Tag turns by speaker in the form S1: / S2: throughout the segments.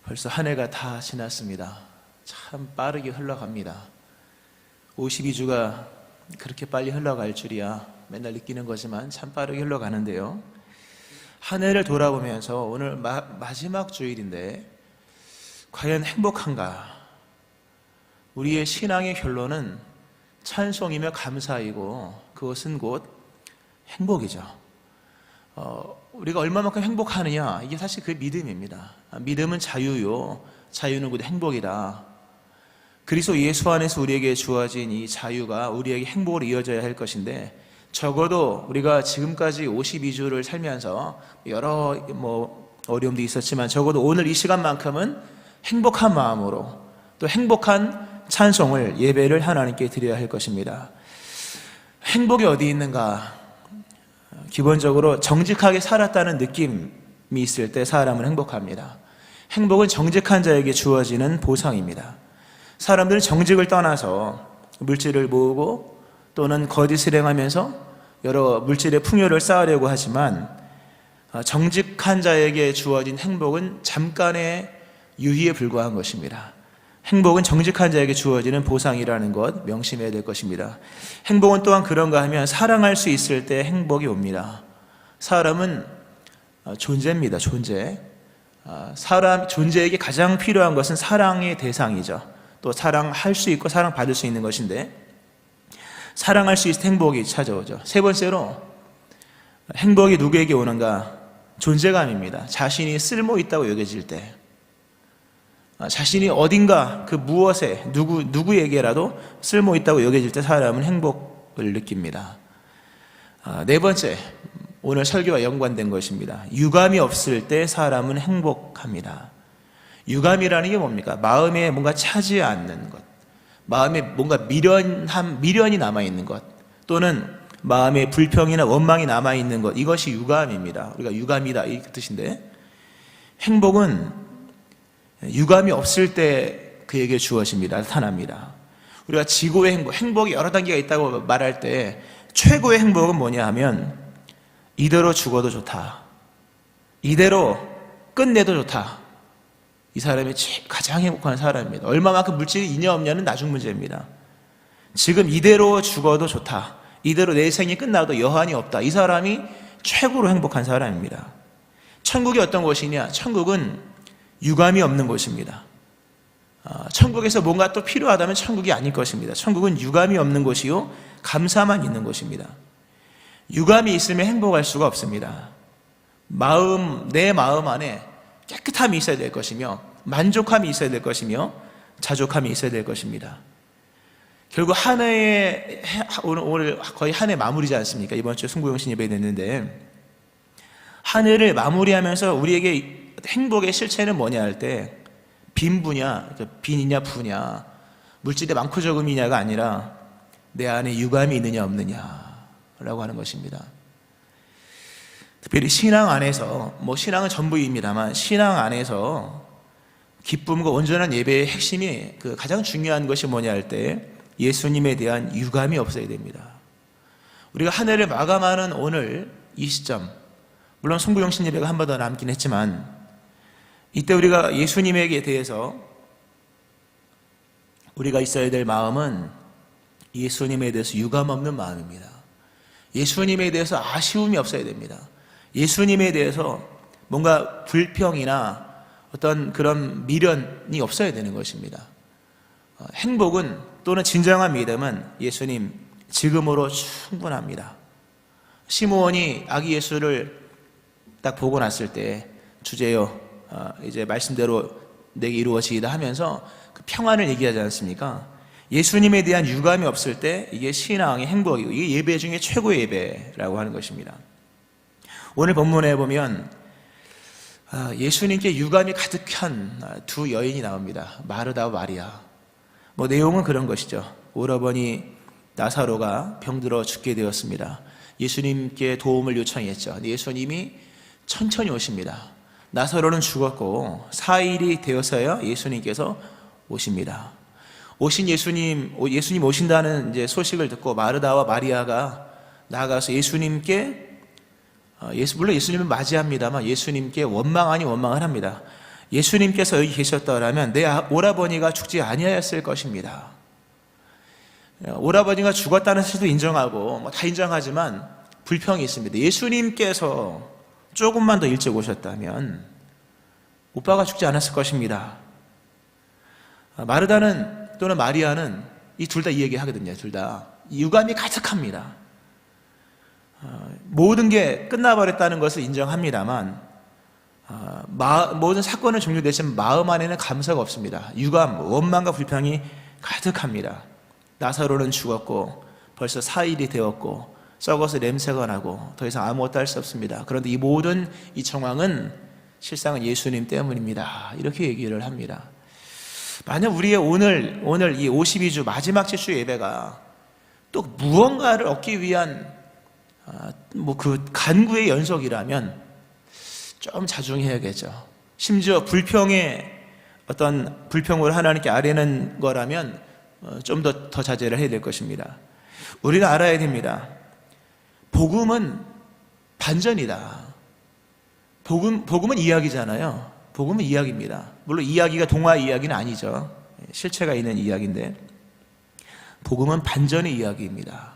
S1: 벌써 한 해가 다 지났습니다. 참 빠르게 흘러갑니다. 52주가 그렇게 빨리 흘러갈 줄이야 맨날 느끼는 거지만 참 빠르게 흘러가는데요. 한 해를 돌아보면서 오늘 마지막 주일인데 과연 행복한가? 우리의 신앙의 결론은 찬송이며 감사이고 그것은 곧 행복이죠. 우리가 얼마만큼 행복하느냐, 이게 사실 그 믿음입니다. 믿음은 자유요, 자유는 곧 행복이다. 그리스도 예수 안에서 우리에게 주어진 이 자유가 우리에게 행복으로 이어져야 할 것인데, 적어도 우리가 지금까지 52주를 살면서 여러 어려움도 있었지만 적어도 오늘 이 시간만큼은 행복한 마음으로 또 행복한 찬송을, 예배를 하나님께 드려야 할 것입니다. 행복이 어디 있는가? 기본적으로 정직하게 살았다는 느낌이 있을 때 사람은 행복합니다. 행복은 정직한 자에게 주어지는 보상입니다. 사람들은 정직을 떠나서 물질을 모으고 또는 거짓을 행하면서 여러 물질의 풍요를 쌓으려고 하지만, 정직한 자에게 주어진 행복은 잠깐의 유희에 불과한 것입니다. 행복은 정직한 자에게 주어지는 보상이라는 것 명심해야 될 것입니다. 행복은 또한 그런가 하면 사랑할 수 있을 때 행복이 옵니다. 사람은 존재입니다. 존재. 존재에게 가장 필요한 것은 사랑의 대상이죠. 또 사랑할 수 있고 사랑받을 수 있는 것인데, 사랑할 수 있을 때 행복이 찾아오죠. 세 번째로 행복이 누구에게 오는가? 존재감입니다. 자신이 쓸모 있다고 여겨질 때, 자신이 어딘가 그 무엇에 누구에게라도 쓸모 있다고 여겨질 때 사람은 행복을 느낍니다. 네 번째, 오늘 설교와 연관된 것입니다. 유감이 없을 때 사람은 행복합니다. 유감이라는 게 뭡니까? 마음에 뭔가 차지 않는 것, 마음에 뭔가 미련이 남아있는 것, 또는 마음에 불평이나 원망이 남아있는 것, 이것이 유감입니다. 우리가 유감이다 이 뜻인데, 행복은 유감이 없을 때 그에게 주어집니다. 나타납니다. 우리가 지고의 행복이 여러 단계가 있다고 말할 때 최고의 행복은 뭐냐 하면, 이대로 죽어도 좋다, 이대로 끝내도 좋다, 이 사람이 가장 행복한 사람입니다. 얼마만큼 물질이 있냐 없냐는 나중 문제입니다. 지금 이대로 죽어도 좋다, 이대로 내 생이 끝나도 여한이 없다, 이 사람이 최고로 행복한 사람입니다. 천국이 어떤 곳이냐? 천국은 유감이 없는 곳입니다. 천국에서 뭔가 또 필요하다면 천국이 아닐 것입니다. 천국은 유감이 없는 곳이요, 감사만 있는 곳입니다. 유감이 있으면 행복할 수가 없습니다. 내 마음 안에 깨끗함이 있어야 될 것이며, 만족함이 있어야 될 것이며, 자족함이 있어야 될 것입니다. 결국 한 해에, 오늘 거의 한 해 마무리지 않습니까? 이번 주에 승부용신 예배 됐는데, 한 해를 마무리하면서 우리에게 행복의 실체는 뭐냐 할 때, 빈이냐 부냐, 물질이 많고 적음이냐가 아니라 내 안에 유감이 있느냐 없느냐라고 하는 것입니다. 특별히 신앙 안에서, 신앙은 전부입니다만, 신앙 안에서 기쁨과 온전한 예배의 핵심이, 가장 중요한 것이 뭐냐 할 때, 예수님에 대한 유감이 없어야 됩니다. 우리가 한 해를 마감하는 오늘 이 시점, 물론 송구영신 예배가 한 번 더 남긴 했지만, 이때 우리가 예수님에게 대해서 우리가 있어야 될 마음은 예수님에 대해서 유감 없는 마음입니다. 예수님에 대해서 아쉬움이 없어야 됩니다. 예수님에 대해서 뭔가 불평이나 어떤 그런 미련이 없어야 되는 것입니다. 행복은, 또는 진정한 믿음은 예수님 지금으로 충분합니다. 시므온이 아기 예수를 딱 보고 났을 때, 주제여 이제 말씀대로 내게 이루어지이다 하면서 그 평안을 얘기하지 않습니까? 예수님에 대한 유감이 없을 때 이게 신앙의 행복이고, 이게 예배 중에 최고의 예배라고 하는 것입니다. 오늘 본문에 보면 예수님께 유감이 가득한 두 여인이 나옵니다. 마르다와 마리아. 내용은 그런 것이죠. 오라버니 나사로가 병들어 죽게 되었습니다. 예수님께 도움을 요청했죠. 예수님이 천천히 오십니다. 나사로는 죽었고 4일이 되어서야 예수님께서 오십니다. 오신 예수님 오신다는 이제 소식을 듣고 마르다와 마리아가 나아가서 예수님께, 물론 예수님은 맞이합니다만 예수님께 원망 아닌 원망을 합니다. 예수님께서 여기 계셨더라면 내 오라버니가 죽지 아니하였을 것입니다. 오라버니가 죽었다는 사실도 인정하고 다 인정하지만 불평이 있습니다. 예수님께서 조금만 더 일찍 오셨다면 오빠가 죽지 않았을 것입니다. 마르다는 또는 마리아는 이 둘 다 이 얘기 하거든요. 둘 다 유감이 가득합니다. 모든 게 끝나버렸다는 것을 인정합니다만 모든 사건은 종료됐지만 마음 안에는 감사가 없습니다. 유감, 원망과 불평이 가득합니다. 나사로는 죽었고 벌써 4일이 되었고 썩어서 냄새가 나고 더 이상 아무것도 할 수 없습니다. 그런데 이 모든 이 정황은 실상은 예수님 때문입니다. 이렇게 얘기를 합니다. 만약 우리의 오늘 이 52주 마지막 주 예배가 또 무언가를 얻기 위한 그 간구의 연속이라면 좀 자중해야겠죠. 심지어 불평을 하나님께 아뢰는 거라면 좀 더 자제를 해야 될 것입니다. 우리가 알아야 됩니다. 복음은 반전이다. 복음은 이야기잖아요. 복음은 이야기입니다. 물론 이야기가 동화 이야기는 아니죠. 실체가 있는 이야기인데 복음은 반전의 이야기입니다.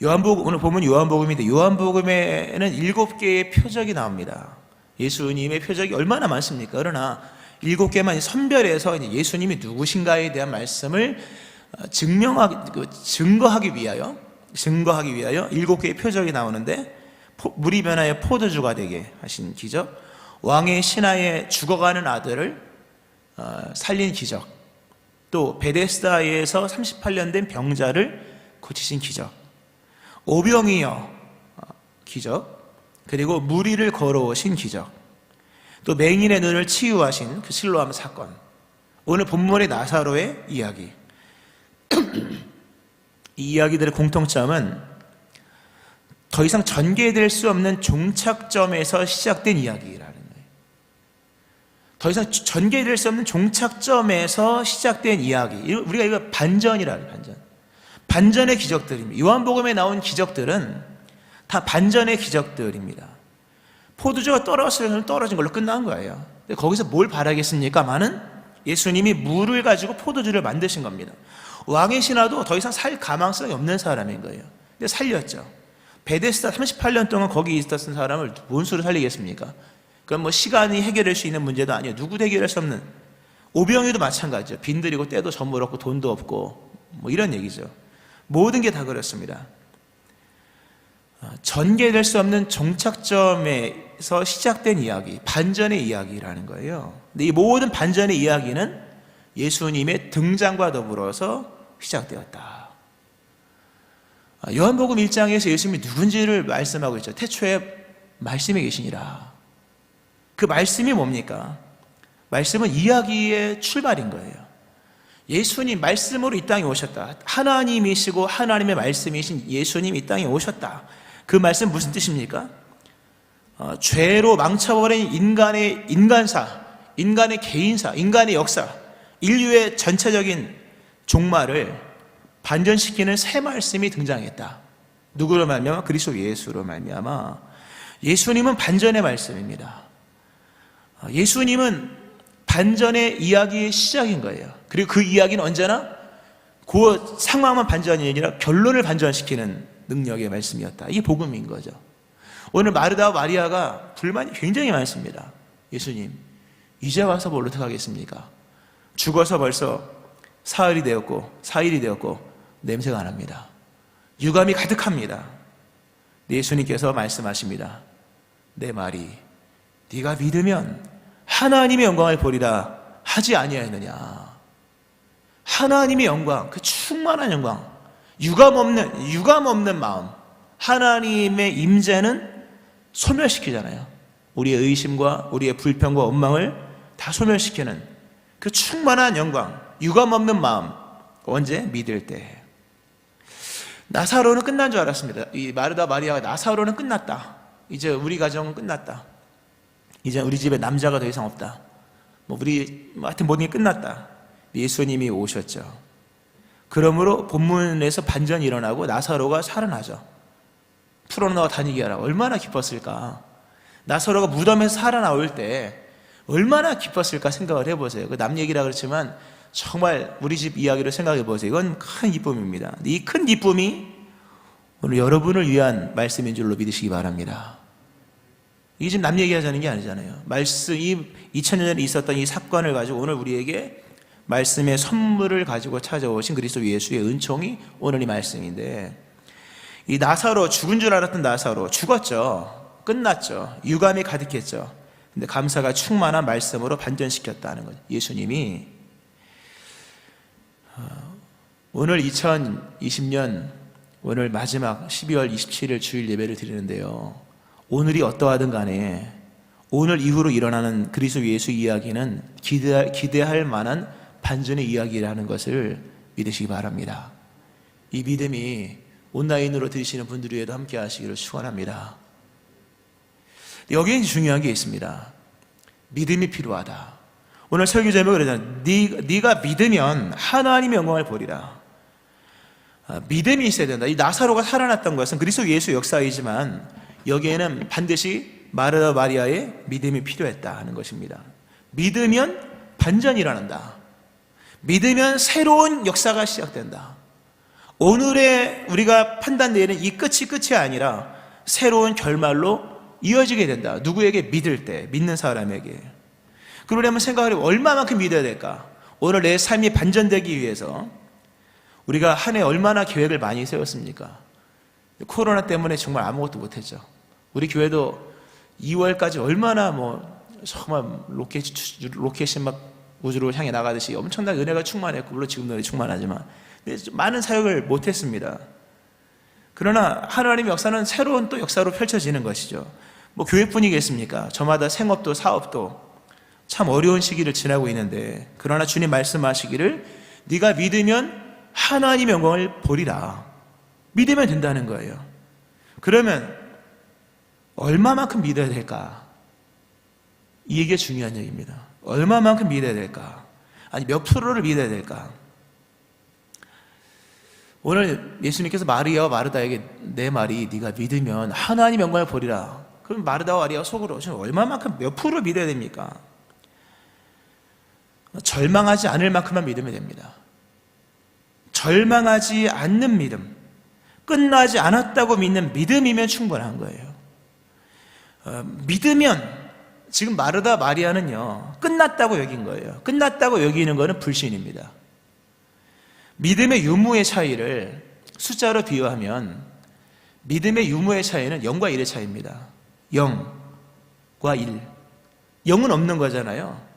S1: 오늘 보면 요한복음인데 요한복음에는 7개의 표적이 나옵니다. 예수님의 표적이 얼마나 많습니까? 그러나 7개만 선별해서 예수님이 누구신가에 대한 말씀을 증거하기 위하여 7개의 표적이 나오는데 물이 변하여 포도주가 되게 하신 기적, 왕의 신하의 죽어가는 아들을 살린 기적, 또 베데스다에서 38년 된 병자를 고치신 기적, 오병이어 기적, 그리고 물 위를 걸어오신 기적, 또 맹인의 눈을 치유하신 그 실로암 사건, 오늘 본문의 나사로의 이야기. 이 이야기들의 공통점은 더 이상 전개될 수 없는 종착점에서 시작된 이야기라는 거예요. 더 이상 전개될 수 없는 종착점에서 시작된 이야기. 우리가 이거 반전이라는 반전. 반전의 기적들입니다. 요한복음에 나온 기적들은 다 반전의 기적들입니다. 포도주가 떨어진 걸로 끝난 거예요. 근데 거기서 뭘 바라겠습니까? 많은 예수님이 물을 가지고 포도주를 만드신 겁니다. 왕의 신하도 더 이상 살 가망성이 없는 사람인 거예요. 근데 살렸죠. 베데스다 38년 동안 거기 있었던 사람을 뭔 수로 살리겠습니까? 그건 시간이 해결할 수 있는 문제도 아니에요. 누구도 해결할 수 없는. 오병이도 마찬가지죠. 빈들이고 때도 전물 없고 돈도 없고 이런 얘기죠. 모든 게 다 그렇습니다. 전개될 수 없는 종착점에서 시작된 이야기, 반전의 이야기라는 거예요. 근데 이 모든 반전의 이야기는 예수님의 등장과 더불어서 시작되었다. 요한복음 1장에서 예수님이 누군지를 말씀하고 있죠. 태초에 말씀이 계시니라. 그 말씀이 뭡니까? 말씀은 이야기의 출발인 거예요. 예수님 말씀으로 이 땅에 오셨다. 하나님이시고 하나님의 말씀이신 예수님 이 땅에 오셨다. 그 말씀 무슨 뜻입니까? 죄로 망쳐버린 인간의 인간사, 인간의 개인사, 인간의 역사, 인류의 전체적인 종말을 반전시키는 새 말씀이 등장했다. 누구로 말미암아? 그리스도 예수로 말미암아. 예수님은 반전의 말씀입니다. 예수님은 반전의 이야기의 시작인 거예요. 그리고 그 이야기는 언제나 그 상황만 반전이 아니라 결론을 반전시키는 능력의 말씀이었다. 이게 복음인 거죠. 오늘 마르다와 마리아가 불만이 굉장히 많습니다. 예수님, 이제 와서 뭘 어떡하겠습니까? 죽어서 벌써 사흘이 되었고 4일이 되었고 냄새가 안 납니다. 유감이 가득합니다. 예수님께서 말씀하십니다. 내 말이 네가 믿으면 하나님의 영광을 보리라 하지 아니하였느냐. 하나님의 영광, 그 충만한 영광, 유감 없는 마음, 하나님의 임재는 소멸시키잖아요. 우리의 의심과 우리의 불평과 원망을 다 소멸시키는 그 충만한 영광, 유감 없는 마음, 언제? 믿을 때. 나사로는 끝난 줄 알았습니다. 이 마르다 마리아가 나사로는 끝났다. 이제 우리 가정은 끝났다. 이제 우리 집에 남자가 더 이상 없다. 하여튼 모든 게 끝났다. 예수님이 오셨죠. 그러므로 본문에서 반전이 일어나고 나사로가 살아나죠. 풀어나와 다니게 하라. 얼마나 기뻤을까. 나사로가 무덤에서 살아나올 때 얼마나 기뻤을까 생각을 해보세요. 그 남 얘기라 그렇지만 정말 우리 집 이야기를 생각해 보세요. 이건 큰 기쁨입니다. 이 큰 기쁨이 오늘 여러분을 위한 말씀인 줄로 믿으시기 바랍니다. 이게 지금 남 얘기하자는 게 아니잖아요. 말씀, 이 2000년 전에 있었던 이 사건을 가지고 오늘 우리에게 말씀의 선물을 가지고 찾아오신 그리스도 예수의 은총이 오늘 이 말씀인데, 이 나사로, 죽은 줄 알았던 나사로 죽었죠. 끝났죠. 유감이 가득했죠. 근데 감사가 충만한 말씀으로 반전시켰다는 거죠. 예수님이 오늘 2020년 오늘 마지막 12월 27일 주일 예배를 드리는데요, 오늘이 어떠하든 간에 오늘 이후로 일어나는 그리스도 예수 이야기는 기대할 만한 반전의 이야기라는 것을 믿으시기 바랍니다. 이 믿음이 온라인으로 들으시는 분들 위에도 함께 하시기를 축원합니다. 여기에 중요한 게 있습니다. 믿음이 필요하다. 오늘 설교 제목이 그러잖아요. 네가 믿으면 하나님의 영광을 보리라. 믿음이 있어야 된다. 이 나사로가 살아났던 것은 그리스도 예수 역사이지만 여기에는 반드시 마르다 마리아의 믿음이 필요했다 하는 것입니다. 믿으면 반전이 일어난다. 믿으면 새로운 역사가 시작된다. 오늘의 우리가 판단되는 이 끝이 아니라 새로운 결말로 이어지게 된다. 누구에게? 믿을 때, 믿는 사람에게. 그러려면 생각을 해보면 얼마만큼 믿어야 될까? 오늘 내 삶이 반전되기 위해서 우리가 한 해 얼마나 계획을 많이 세웠습니까? 코로나 때문에 정말 아무것도 못했죠. 우리 교회도 2월까지 얼마나 정말 로켓이 막 우주로 향해 나가듯이 엄청난 은혜가 충만했고, 물론 지금도 충만하지만 많은 사역을 못했습니다. 그러나 하나님의 역사는 새로운 또 역사로 펼쳐지는 것이죠. 교회뿐이겠습니까? 저마다 생업도 사업도 참 어려운 시기를 지나고 있는데, 그러나 주님 말씀하시기를 네가 믿으면 하나님의 영광을 보리라. 믿으면 된다는 거예요. 그러면 얼마만큼 믿어야 될까? 이게 중요한 얘기입니다. 얼마만큼 믿어야 될까? 아니 몇 프로를 믿어야 될까? 오늘 예수님께서 마리아와 마르다에게 내 말이 네가 믿으면 하나님의 영광을 보리라. 그럼 마르다와 마리아가 속으로 얼마만큼 몇 프로를 믿어야 됩니까? 절망하지 않을 만큼만 믿으면 됩니다. 절망하지 않는 믿음, 끝나지 않았다고 믿는 믿음이면 충분한 거예요. 믿으면 지금 마르다 마리아는요 끝났다고 여긴 거예요. 끝났다고 여기는 거는 불신입니다. 믿음의 유무의 차이를 숫자로 비유하면 믿음의 유무의 차이는 0과 1의 차이입니다. 0과 1. 0은 없는 거잖아요.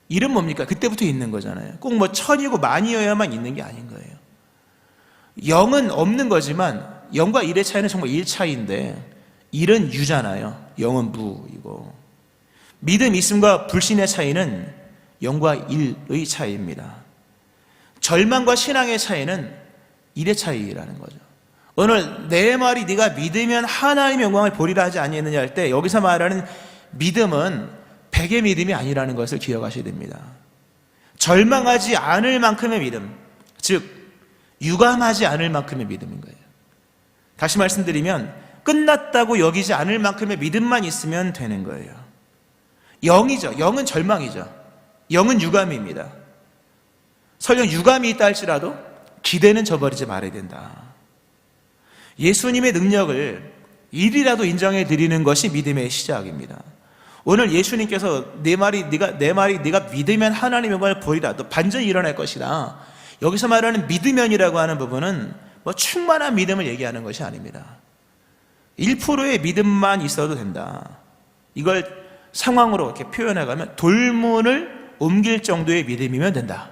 S1: 1은 뭡니까? 그때부터 있는 거잖아요. 꼭 1000이고 만이어야만 있는 게 아닌 거예요. 0은 없는 거지만 0과 1의 차이는 정말 1 차이인데 1은 유잖아요. 0은 무이고. 믿음 있음과 불신의 차이는 0과 1의 차이입니다. 절망과 신앙의 차이는 1의 차이라는 거죠. 오늘 내 말이 네가 믿으면 하나님의 영광을 보리라 하지 아니했느냐 할 때 여기서 말하는 믿음은 백의 믿음이 아니라는 것을 기억하셔야 됩니다. 절망하지 않을 만큼의 믿음, 즉 유감하지 않을 만큼의 믿음인 거예요. 다시 말씀드리면 끝났다고 여기지 않을 만큼의 믿음만 있으면 되는 거예요. 0이죠. 0은 절망이죠. 0은 유감입니다. 설령 유감이 있다 할지라도 기대는 저버리지 말아야 된다. 예수님의 능력을 일이라도 인정해 드리는 것이 믿음의 시작입니다. 오늘 예수님께서 내 말이 네가 믿으면 하나님의 영광을 보리라. 또 반전이 일어날 것이다. 여기서 말하는 믿으면이라고 하는 부분은 충만한 믿음을 얘기하는 것이 아닙니다. 1%의 믿음만 있어도 된다. 이걸 상황으로 이렇게 표현해가면 돌문을 옮길 정도의 믿음이면 된다.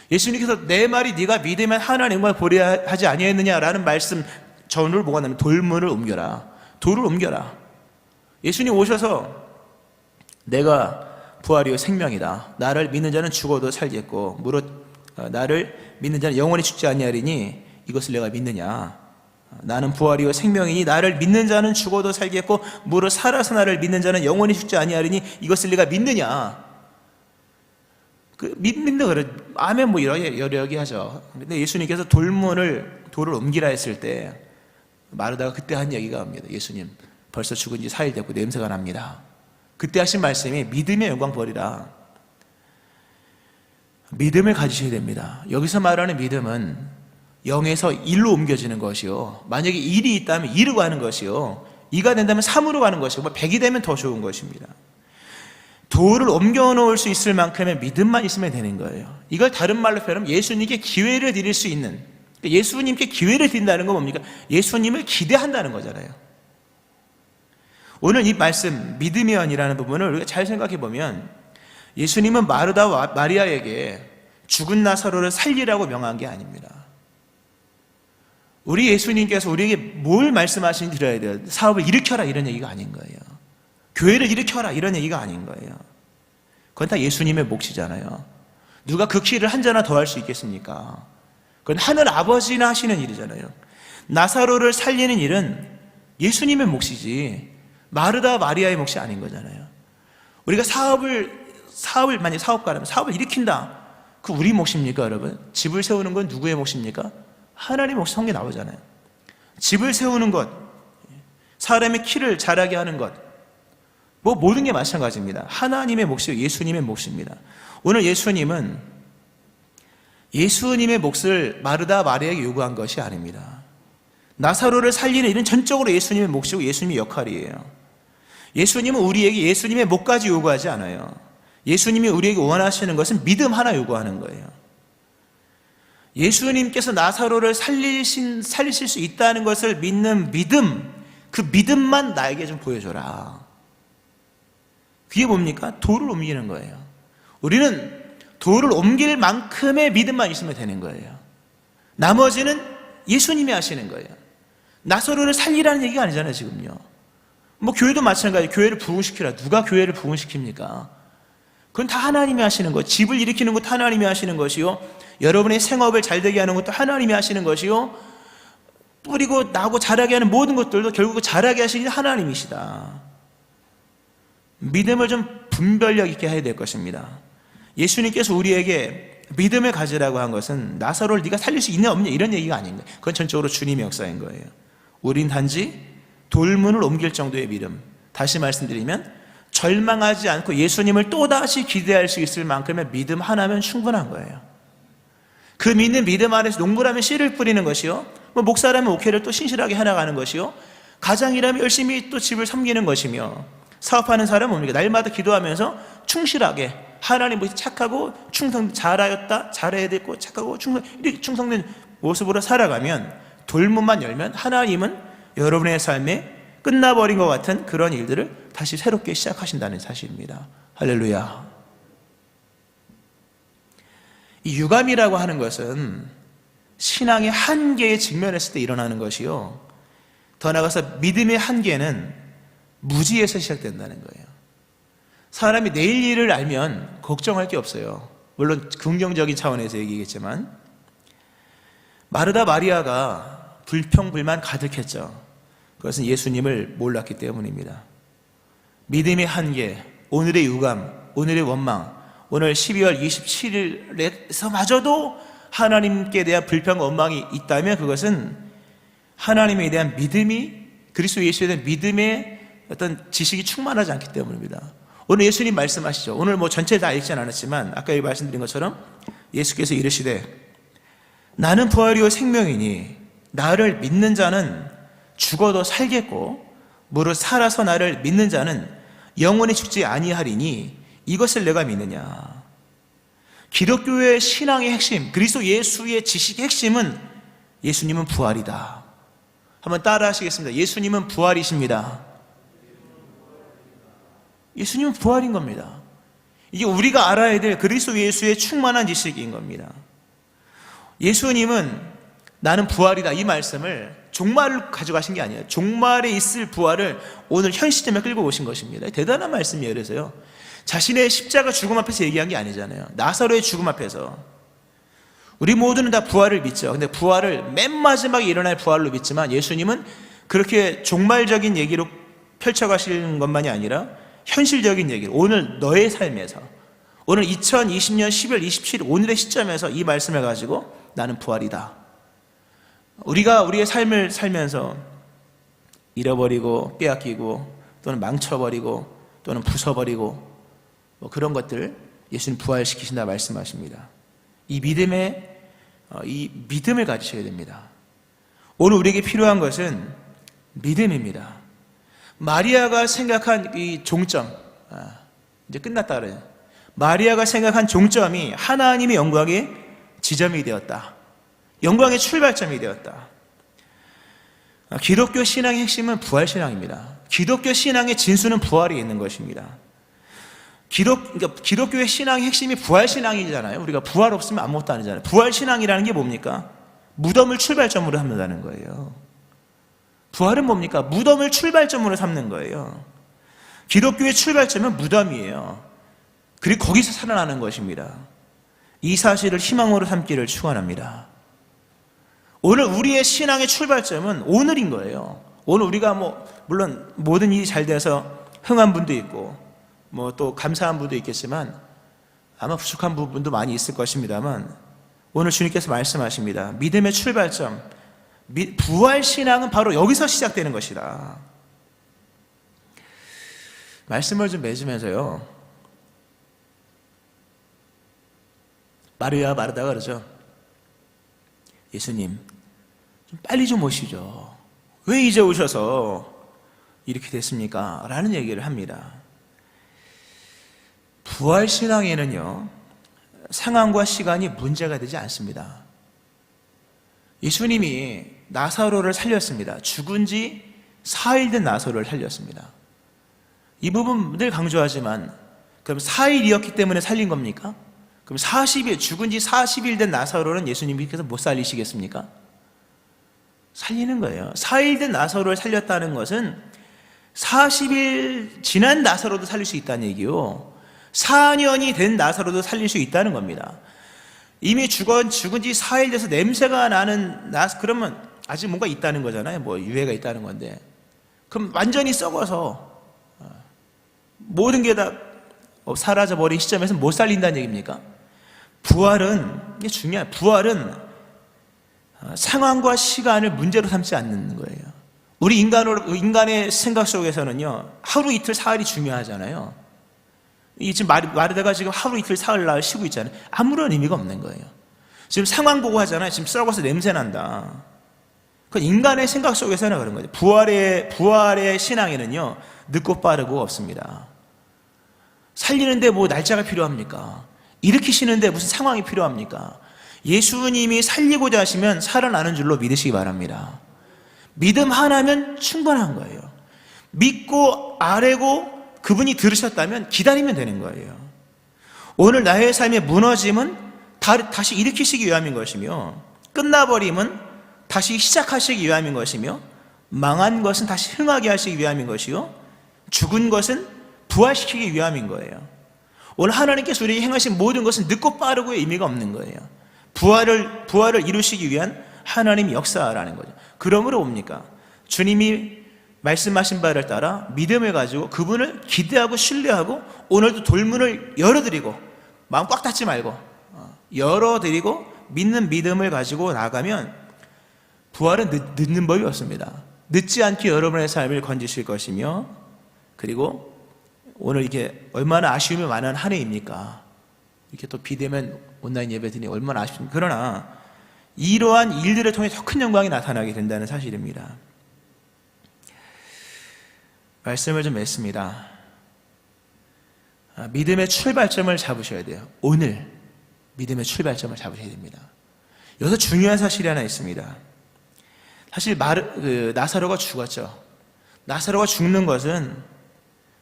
S1: 예수님께서 내 말이 네가 믿으면 하나님의 영광을 보리라 하지 아니했느냐라는 말씀 전후를 보고 나면 돌문을 옮겨라. 돌을 옮겨라. 예수님 오셔서 내가 부활이요 생명이다. 나를 믿는 자는 죽어도 살겠고 무릇 나를 믿는 자는 영원히 죽지 아니하리니 이것을 내가 믿느냐. 나는 부활이요 생명이니 나를 믿는 자는 죽어도 살겠고 무릇 살아서 나를 믿는 자는 영원히 죽지 아니하리니 이것을 내가 믿느냐. 믿는다 그래. 아멘 여러 얘기 하죠. 근데 예수님께서 돌을 옮기라 했을 때 마르다가 그때 한 얘기가 합니다. 예수님 벌써 죽은 지 4일 됐고 냄새가 납니다. 그때 하신 말씀이 믿음의 영광 버리라. 믿음을 가지셔야 됩니다. 여기서 말하는 믿음은 0에서 1로 옮겨지는 것이요, 만약에 1이 있다면 2로 가는 것이요, 2가 된다면 3으로 가는 것이고 100이 되면 더 좋은 것입니다. 도를 옮겨 놓을 수 있을 만큼의 믿음만 있으면 되는 거예요. 이걸 다른 말로 표현하면 예수님께 기회를 드릴 수 있는, 예수님께 기회를 드린다는 건 뭡니까? 예수님을 기대한다는 거잖아요. 오늘 이 말씀 믿음의 연이라는 부분을 우리가 잘 생각해 보면, 예수님은 마르다와 마리아에게 죽은 나사로를 살리라고 명한 게 아닙니다. 우리 예수님께서 우리에게 뭘 말씀하시는지 들어야 돼요. 사업을 일으켜라 이런 얘기가 아닌 거예요. 교회를 일으켜라 이런 얘기가 아닌 거예요. 그건 다 예수님의 몫이잖아요. 누가 그 키를 한 자나 더 할 수 있겠습니까? 그건 하늘 아버지나 하시는 일이잖아요. 나사로를 살리는 일은 예수님의 몫이지 마르다 마리아의 몫이 아닌 거잖아요. 우리가 사업을 만약 사업가라면 사업을 일으킨다, 그 우리 몫입니까 여러분? 집을 세우는 건 누구의 몫입니까? 하나님의 몫이 성경에 나오잖아요. 집을 세우는 것, 사람의 키를 자라게 하는 것, 모든 게 마찬가지입니다. 하나님의 몫이요, 예수님의 몫입니다. 오늘 예수님은 예수님의 몫을 마르다 마리아에게 요구한 것이 아닙니다. 나사로를 살리는 일은 전적으로 예수님의 몫이고 예수님의 역할이에요. 예수님은 우리에게 예수님의 몫까지 요구하지 않아요. 예수님이 우리에게 원하시는 것은 믿음 하나 요구하는 거예요. 예수님께서 나사로를 살리실 수 있다는 것을 믿는 믿음, 그 믿음만 나에게 좀 보여줘라. 그게 뭡니까? 도를 옮기는 거예요. 우리는 도를 옮길 만큼의 믿음만 있으면 되는 거예요. 나머지는 예수님이 하시는 거예요. 나사로를 살리라는 얘기가 아니잖아요, 지금요. 교회도 마찬가지예요. 교회를 부흥시키라. 누가 교회를 부흥시킵니까? 그건 다 하나님이 하시는 것. 집을 일으키는 것도 하나님이 하시는 것이요, 여러분의 생업을 잘되게 하는 것도 하나님이 하시는 것이요, 뿌리고 나고 자라게 하는 모든 것들도 결국 자라게 하시는 하나님이시다. 믿음을 좀 분별력 있게 해야 될 것입니다. 예수님께서 우리에게 믿음을 가지라고 한 것은 나사로를 네가 살릴 수 있냐 없냐 이런 얘기가 아닌 거예요. 그건 전적으로 주님의 역사인 거예요. 우린 단지 돌문을 옮길 정도의 믿음, 다시 말씀드리면 절망하지 않고 예수님을 또다시 기대할 수 있을 만큼의 믿음 하나면 충분한 거예요. 그 믿는 믿음 안에서 농부라면 씨를 뿌리는 것이요, 목사라면 옥회를 또 신실하게 해나가는 것이요, 가장이라면 열심히 또 집을 섬기는 것이며, 사업하는 사람은 뭡니까? 날마다 기도하면서 충실하게 하나님 보시 착하고 충성, 잘하였다, 잘해야 되고 착하고 이렇게 충성된 모습으로 살아가면, 돌문만 열면 하나님은 여러분의 삶에 끝나버린 것 같은 그런 일들을 다시 새롭게 시작하신다는 사실입니다. 할렐루야. 이 유감이라고 하는 것은 신앙의 한계에 직면했을 때 일어나는 것이요, 더 나아가서 믿음의 한계는 무지에서 시작된다는 거예요. 사람이 내일 일을 알면 걱정할 게 없어요. 물론 긍정적인 차원에서 얘기겠지만, 마르다 마리아가 불평불만 가득했죠. 그것은 예수님을 몰랐기 때문입니다. 믿음의 한계, 오늘의 유감, 오늘의 원망, 오늘 12월 27일에서마저도 하나님께 대한 불평, 원망이 있다면 그것은 하나님에 대한 믿음이, 그리스도 예수에 대한 믿음의 어떤 지식이 충만하지 않기 때문입니다. 오늘 예수님 말씀하시죠. 오늘 전체 다 읽진 않았지만 아까 말씀드린 것처럼 예수께서 이르시되 나는 부활이요 생명이니 나를 믿는 자는 죽어도 살겠고 무릇 살아서 나를 믿는 자는 영원히 죽지 아니하리니 이것을 내가 믿느냐. 기독교의 신앙의 핵심, 그리스도 예수의 지식의 핵심은 예수님은 부활이다. 한번 따라 하시겠습니다. 예수님은 부활이십니다. 예수님은 부활인 겁니다. 이게 우리가 알아야 될 그리스도 예수의 충만한 지식인 겁니다. 예수님은 나는 부활이다, 이 말씀을 종말을 가져가신 게 아니에요. 종말에 있을 부활을 오늘 현 시점에 끌고 오신 것입니다. 대단한 말씀이에요. 그래서요, 자신의 십자가 죽음 앞에서 얘기한 게 아니잖아요. 나사로의 죽음 앞에서. 우리 모두는 다 부활을 믿죠. 근데 부활을 맨 마지막에 일어날 부활로 믿지만 예수님은 그렇게 종말적인 얘기로 펼쳐가시는 것만이 아니라 현실적인 얘기를 오늘 너의 삶에서, 오늘 2020년 10월 27일 오늘의 시점에서 이 말씀을 가지고 나는 부활이다. 우리가 우리의 삶을 살면서 잃어버리고 빼앗기고 또는 망쳐버리고 또는 부숴버리고 뭐 그런 것들 예수님 부활시키신다 말씀하십니다. 이 믿음을 가지셔야 됩니다. 오늘 우리에게 필요한 것은 믿음입니다. 마리아가 생각한 이 종점, 이제 끝났다 그래요. 마리아가 생각한 종점이 하나님의 영광의 지점이 되었다. 영광의 출발점이 되었다. 기독교 신앙의 핵심은 부활신앙입니다. 기독교 신앙의 진수는 부활이 있는 것입니다. 기독교의 신앙의 핵심이 부활신앙이잖아요. 우리가 부활 없으면 아무것도 아니잖아요. 부활신앙이라는 게 뭡니까? 무덤을 출발점으로 삼는다는 거예요. 부활은 뭡니까? 무덤을 출발점으로 삼는 거예요. 기독교의 출발점은 무덤이에요. 그리고 거기서 살아나는 것입니다. 이 사실을 희망으로 삼기를 축원합니다. 오늘 우리의 신앙의 출발점은 오늘인 거예요. 오늘 우리가 물론 모든 일이 잘 돼서 흥한 분도 있고 또 감사한 분도 있겠지만 아마 부족한 부분도 많이 있을 것입니다만 오늘 주님께서 말씀하십니다. 믿음의 출발점, 부활신앙은 바로 여기서 시작되는 것이다. 말씀을 좀 맺으면서요. 마르다가 그러죠. 예수님, 좀 빨리 좀 오시죠. 왜 이제 오셔서 이렇게 됐습니까? 라는 얘기를 합니다. 부활신앙에는요, 상황과 시간이 문제가 되지 않습니다. 예수님이 나사로를 살렸습니다. 죽은 지 4일 된 나사로를 살렸습니다. 이 부분 늘 강조하지만 그럼 4일이었기 때문에 살린 겁니까? 그럼 40일, 죽은 지 40일 된 나사로는 예수님께서 못 살리시겠습니까? 살리는 거예요. 4일 된 나사로를 살렸다는 것은 40일 지난 나사로도 살릴 수 있다는 얘기요. 4년이 된 나사로도 살릴 수 있다는 겁니다. 이미 죽은 지 4일 돼서 냄새가 나는 그러면 아직 뭔가 있다는 거잖아요. 유해가 있다는 건데. 그럼 완전히 썩어서 모든 게 다 사라져버린 시점에서 못 살린다는 얘기입니까? 부활은, 이게 중요해요. 부활은 상황과 시간을 문제로 삼지 않는 거예요. 우리 인간의 생각 속에서는요, 하루 이틀 사흘이 중요하잖아요. 지금 마르다가 지금 하루 이틀 사흘 날 쉬고 있잖아요. 아무런 의미가 없는 거예요. 지금 상황 보고 하잖아요. 지금 썩어서 냄새 난다. 그 인간의 생각 속에서는 그런 거죠. 부활의 신앙에는요, 늦고 빠르고 없습니다. 살리는데 날짜가 필요합니까? 일으키시는데 무슨 상황이 필요합니까? 예수님이 살리고자 하시면 살아나는 줄로 믿으시기 바랍니다. 믿음 하나면 충분한 거예요. 믿고 아뢰고 그분이 들으셨다면 기다리면 되는 거예요. 오늘 나의 삶의 무너짐은 다시 일으키시기 위함인 것이며, 끝나버림은 다시 시작하시기 위함인 것이며, 망한 것은 다시 흥하게 하시기 위함인 것이요, 죽은 것은 부활시키기 위함인 거예요. 오늘 하나님께서 우리에게 행하신 모든 것은 늦고 빠르고의 의미가 없는 거예요. 부활을 이루시기 위한 하나님의 역사라는 거죠. 그러므로 뭡니까? 주님이 말씀하신 바를 따라 믿음을 가지고 그분을 기대하고 신뢰하고 오늘도 돌문을 열어드리고 마음 꽉 닫지 말고 열어드리고 믿는 믿음을 가지고 나가면 부활은 늦는 법이 없습니다. 늦지 않게 여러분의 삶을 건지실 것이며, 그리고 오늘 이게 얼마나 아쉬움이 많은 한 해입니까? 이렇게 또 비대면 온라인 예배 드리니 얼마나 아쉽습니까? 그러나 이러한 일들을 통해 더 큰 영광이 나타나게 된다는 사실입니다. 말씀을 좀 맺습니다. 믿음의 출발점을 잡으셔야 돼요. 오늘 믿음의 출발점을 잡으셔야 됩니다. 여기서 중요한 사실이 하나 있습니다. 사실 나사로가 죽었죠. 나사로가 죽는 것은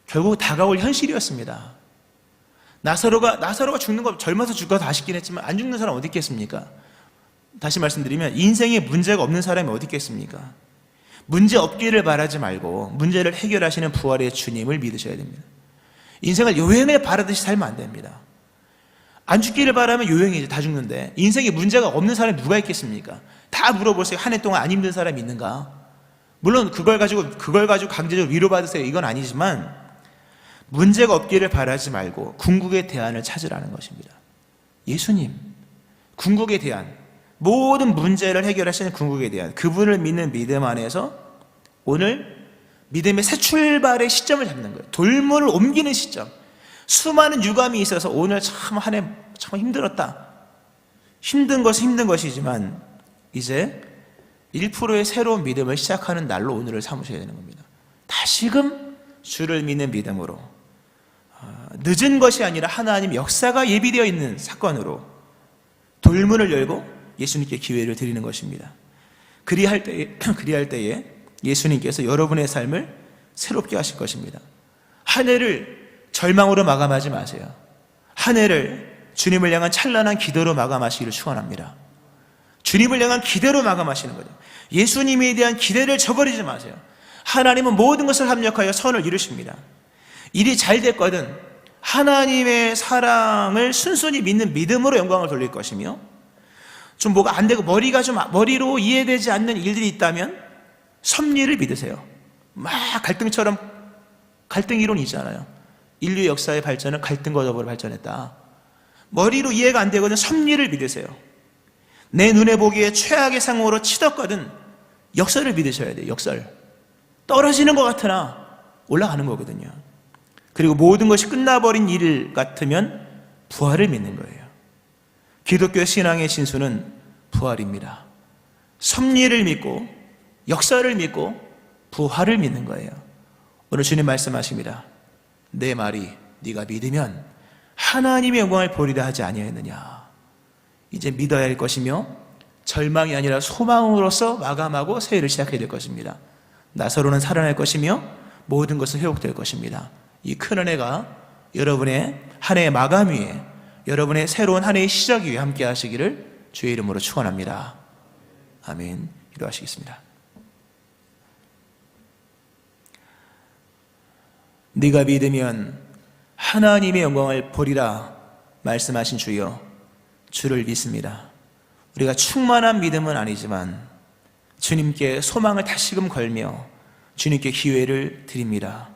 S1: 결국 다가올 현실이었습니다. 나사로가 죽는 거 젊어서 죽어서 아쉽긴 했지만 안 죽는 사람 어디 있겠습니까? 다시 말씀드리면 인생에 문제가 없는 사람이 어디 있겠습니까? 문제 없기를 바라지 말고 문제를 해결하시는 부활의 주님을 믿으셔야 됩니다. 인생을 요행을 바라듯이 살면 안 됩니다. 안 죽기를 바라면 요행이죠. 다 죽는데 인생에 문제가 없는 사람이 누가 있겠습니까? 다 물어보세요. 한 해 동안 안 힘든 사람이 있는가? 물론 그걸 가지고 강제적으로 위로받으세요. 이건 아니지만 문제가 없기를 바라지 말고 궁극의 대안을 찾으라는 것입니다. 예수님, 궁극의 대안, 모든 문제를 해결하시는 궁극의 대안, 그분을 믿는 믿음 안에서 오늘 믿음의 새 출발의 시점을 잡는 거예요. 돌문을 옮기는 시점. 수많은 유감이 있어서 오늘 참 한 해 참 힘들었다. 힘든 것은 힘든 것이지만 이제 1%의 새로운 믿음을 시작하는 날로 오늘을 삼으셔야 되는 겁니다. 다시금 주를 믿는 믿음으로, 늦은 것이 아니라 하나님 역사가 예비되어 있는 사건으로 돌문을 열고 예수님께 기회를 드리는 것입니다. 그리할 때에 예수님께서 여러분의 삶을 새롭게 하실 것입니다. 한 해를 절망으로 마감하지 마세요. 한 해를 주님을 향한 찬란한 기도로 마감하시기를 축원합니다. 주님을 향한 기대로 마감하시는 거죠. 예수님에 대한 기대를 저버리지 마세요. 하나님은 모든 것을 합력하여 선을 이루십니다. 일이 잘 됐거든 하나님의 사랑을 순순히 믿는 믿음으로 영광을 돌릴 것이며, 좀 뭐가 안 되고 머리로 이해되지 않는 일들이 있다면 섭리를 믿으세요. 막 갈등 이론이 있잖아요. 인류 역사의 발전은 갈등과 더불어 발전했다. 머리로 이해가 안 되거든 섭리를 믿으세요. 내 눈에 보기에 최악의 상황으로 치닫거든 역설을 믿으셔야 돼요. 역설. 떨어지는 것 같으나 올라가는 거거든요. 그리고 모든 것이 끝나버린 일 같으면 부활을 믿는 거예요. 기독교 신앙의 진수는 부활입니다. 섭리를 믿고 역사를 믿고 부활을 믿는 거예요. 오늘 주님 말씀하십니다. 내 말이 네가 믿으면 하나님의 영광을 보리라 하지 아니하였느냐. 이제 믿어야 할 것이며 절망이 아니라 소망으로서 마감하고 새해를 시작해야 될 것입니다. 나서로는 살아날 것이며 모든 것은 회복될 것입니다. 이 큰 은혜가 여러분의 한 해의 마감 위에, 여러분의 새로운 한 해의 시작 위에 함께 하시기를 주의 이름으로 축원합니다. 아멘. 기도하시겠습니다. 네가 믿으면 하나님의 영광을 보리라 말씀하신 주여, 주를 믿습니다. 우리가 충만한 믿음은 아니지만 주님께 소망을 다시금 걸며 주님께 기회를 드립니다.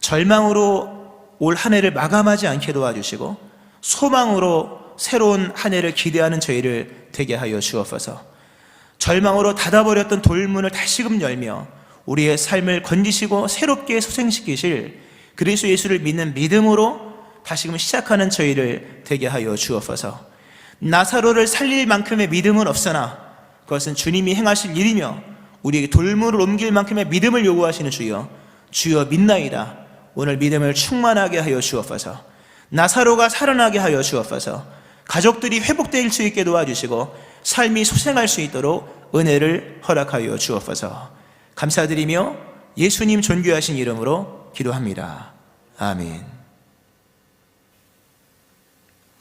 S1: 절망으로 올 한 해를 마감하지 않게 도와주시고 소망으로 새로운 한 해를 기대하는 저희를 되게 하여 주옵소서. 절망으로 닫아버렸던 돌문을 다시금 열며 우리의 삶을 건지시고 새롭게 소생시키실 그리스도 예수를 믿는 믿음으로 다시금 시작하는 저희를 되게 하여 주옵소서. 나사로를 살릴 만큼의 믿음은 없으나 그것은 주님이 행하실 일이며 우리에게 돌문을 옮길 만큼의 믿음을 요구하시는 주여 믿나이다. 오늘 믿음을 충만하게 하여 주옵소서. 나사로가 살아나게 하여 주옵소서. 가족들이 회복될 수 있게 도와주시고 삶이 소생할 수 있도록 은혜를 허락하여 주옵소서. 감사드리며 예수님 존귀하신 이름으로 기도합니다. 아멘.